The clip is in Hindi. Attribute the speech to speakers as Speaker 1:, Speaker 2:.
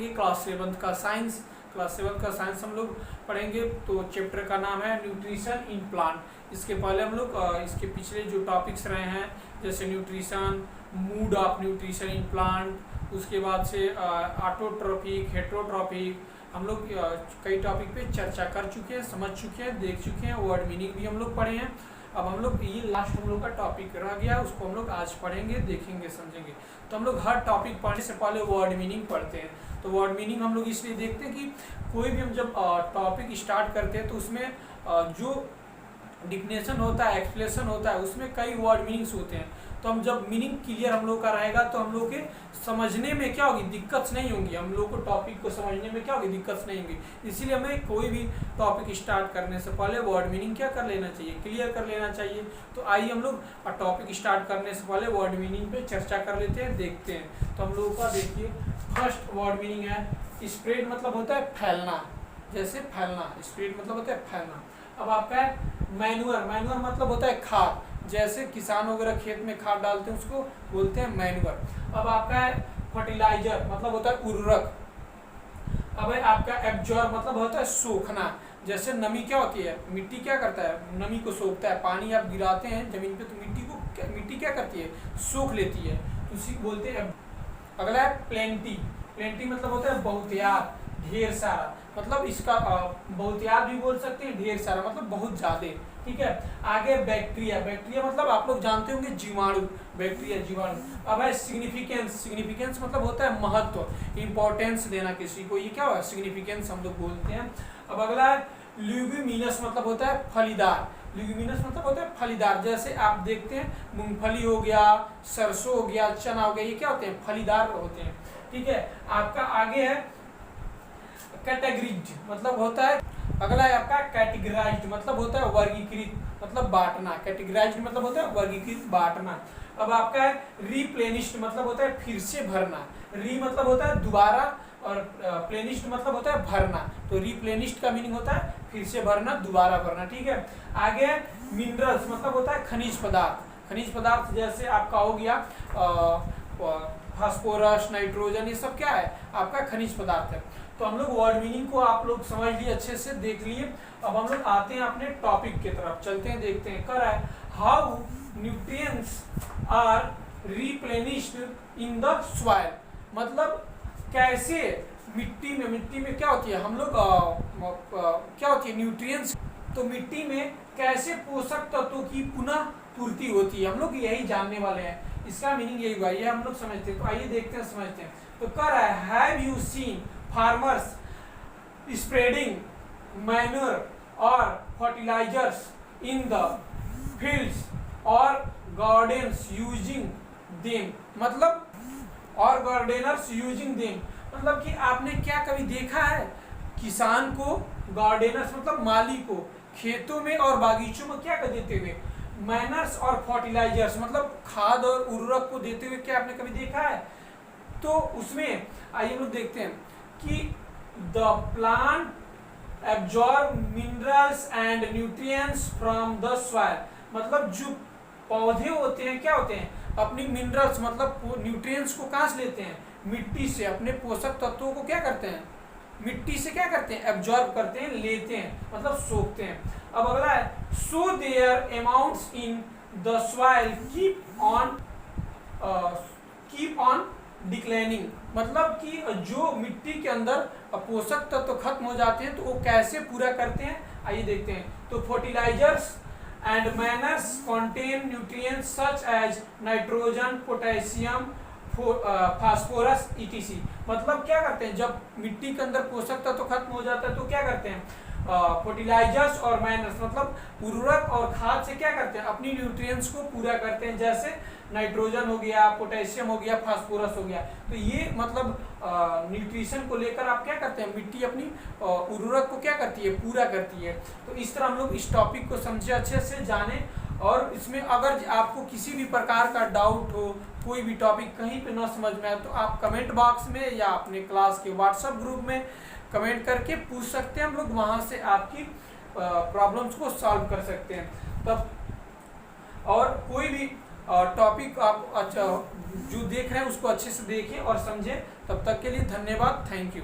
Speaker 1: क्लास सेवन्थ का साइंस हम लोग पढ़ेंगे। तो चैप्टर का नाम है न्यूट्रिशन इन प्लांट। इसके पहले हम लोग इसके पिछले जो टॉपिक्स रहे हैं जैसे nutrition, mood off nutrition in plant, उसके बाद से ऑटोट्रॉपिक, हेट्रोट्रॉपिक, हम लोग कई टॉपिक पे चर्चा कर चुके हैं, समझ चुके हैं, देख चुके हैं, वर्ड मीनिंग भी हम लोग पढ़े हैं। अब हम लोग ये लास्ट हम लोग का टॉपिक रह गया, उसको हम लोग आज पढ़ेंगे, देखेंगे, समझेंगे। तो हम लोग हर टॉपिक पढ़ने से पहले वर्ड मीनिंग पढ़ते हैं। तो वर्ड मीनिंग हम लोग इसलिए देखते हैं कि कोई भी हम जब टॉपिक स्टार्ट करते हैं तो उसमें जो डिफिनेशन होता है, एक्सप्लेनेशन होता है, उसमें कई वर्ड मीनिंग्स होते हैं। तो हम जब मीनिंग क्लियर हम लोग का रहेगा तो हम लोग के समझने में क्या होगी, दिक्कत नहीं होंगी। हम लोग को टॉपिक को समझने में क्या होगी, दिक्कत नहीं होगी। इसीलिए हमें कोई भी टॉपिक स्टार्ट करने से पहले वर्ड मीनिंग क्या कर लेना चाहिए, क्लियर कर लेना चाहिए। तो आइए हम लोग टॉपिक स्टार्ट करने से पहले वर्ड मीनिंग पे चर्चा कर लेते हैं, देखते हैं। तो हम लोगों का देखिए फर्स्ट वर्ड मीनिंग है स्प्रेड, मतलब होता है फैलना, जैसे फैलना। स्प्रेड मतलब होता है फैलना। अब आपका है मैन्यूअर, मैन्यूअर मतलब होता है खाद, जैसे किसान वगैरह खेत में खाद डालते हैं उसको बोलते हैं मैन्यूअर। अब आपका है फर्टिलाइजर, मतलब होता है उर्वरक। अब है आपका एब्जॉर्ब, मतलब होता है सोखना, जैसे नमी क्या होती है, मिट्टी क्या करता है, नमी को सोखता है। पानी आप गिराते हैं जमीन पे तो मिट्टी क्या करती है, सोख लेती है, तो उसी को बोलते हैं। अगला है प्लेंटी, प्लेंटी मतलब होता है बहुतायत, ढेर सारा, मतलब इसका बहुतायत भी बोल सकते हैं, ढेर सारा मतलब बहुत ज्यादा, ठीक है। आगे बैक्टीरिया, बैक्टीरिया मतलब आप लोग जानते होंगे जीवाणु, बैक्टीरिया जीवाणु। अब है सिग्निफिकेंस, सिग्निफिकेंस मतलब होता है महत्व, इंपॉर्टेंस देना किसी को, ये क्या हुआ, सिग्निफिकेंस हम लोग बोलते हैं। अब अगला है ल्यूबिमिनस, मतलब होता है फलीदार, ल्यूबिमिनस मतलब होता है फलीदार। जैसे आप देखते हैं मूंगफली हो गया, सरसों हो गया, चना हो गया, ये क्या होते हैं, फलीदार होते हैं, ठीक है। आपका आगे है कैटेगरीज, मतलब होता है, अगला है आपका कैटेगराइज्ड, मतलब होता है वर्गीकृत, मतलब बांटना। कैटेगराइज्ड मतलब होता है वर्गीकृत, बांटना। अब आपका है रिप्लेनिश्ड, मतलब होता है फिर से भरना। री मतलब होता है दोबारा और प्लेनिश्ड मतलब होता है भरना। तो रिप्लेनिश्ड का मीनिंग होता है फिर से भरना, दोबारा भरना, ठीक है। आगे है मिनरल्स, मतलब होता है खनिज पदार्थ। खनिज पदार्थ जैसे आपका हो गया फास्फोरस, नाइट्रोजन, ये सब क्या है, आपका खनिज पदार्थ है। तो हम लोग वर्ड मीनिंग को आप लोग समझ लिए, अच्छे से देख लिए। अब हम लोग आते हैं अपने टॉपिक की तरफ, चलते हैं, देखते हैं। कर है how nutrients are replenished in the soil, मतलब कैसे मिट्टी में क्या होती है, हम लोग क्या होती है न्यूट्रिएंट्स, तो मिट्टी में कैसे पोषक तत्वों की पुनः पूर्ति होती है, हम लोग यही जानने वाले हैं। इसका मीनिंग यही हुआ, ये हम लोग समझते हैं। तो आइए देखते हैं, समझते हैं। तो कर है have you seen farmers spreading manure और फर्टिलाइजर्स इन द फील्ड्स और गार्डन्स यूजिंग देम, मतलब और गार्डनर्स यूजिंग देम, मतलब कि आपने क्या कभी देखा है किसान को, गार्डनर्स मतलब माली को, खेतों में और बागीचों में क्या कर देते हुए मैनर्स और फर्टिलाइजर्स मतलब खाद और उर्वरक को देते हुए, क्या आपने कभी देखा है। तो उसमें आइए हम लोग देखते हैं कि the plant absorb minerals and nutrients from the soil, मतलब जो पौधे होते हैं क्या होते हैं, अपनी मिनरल्स मतलब न्यूट्रिएंट्स को कहाँ से लेते हैं, मिट्टी से। अपने पोषक तत्वों को क्या करते हैं, मिट्टी से क्या करते हैं, एब्जॉर्ब करते हैं, लेते हैं, मतलब सोखते हैं। अब अगला है so their amounts in the soil keep on declining, मतलब कि जो मिट्टी के अंदर पोषक तत्व खत्म हो जाते हैं तो वो कैसे पूरा करते हैं, आइए देखते हैं। तो fertilisers and manners contain nutrients such as nitrogen, potassium, phosphorus etc, मतलब क्या करते हैं, जब मिट्टी के अंदर पोषक तत्व खत्म हो जाता है तो क्या करते हैं, फर्टिलाइजर्स और मैनर्स मतलब उर्वरक और खाद से क्या करते हैं, अपनी न्यूट्रिएंट्स को पूरा करते हैं, जैसे नाइट्रोजन हो गया, पोटेशियम हो गया, फास्फोरस हो गया। तो ये मतलब न्यूट्रिशन को लेकर आप क्या करते हैं, मिट्टी अपनी उर्वरक को क्या करती है, पूरा करती है। तो इस तरह हम लोग इस टॉपिक को समझे, अच्छे से जाने। और इसमें अगर आपको किसी भी प्रकार का डाउट हो, कोई भी टॉपिक कहीं पे ना समझ में आए, तो आप कमेंट बॉक्स में या अपने क्लास के व्हाट्सएप ग्रुप में कमेंट करके पूछ सकते हैं, हम लोग वहाँ से आपकी प्रॉब्लम्स को सॉल्व कर सकते हैं। तब और कोई भी टॉपिक आप अच्छा जो देख रहे हैं उसको अच्छे से देखें और समझें। तब तक के लिए धन्यवाद, थैंक यू।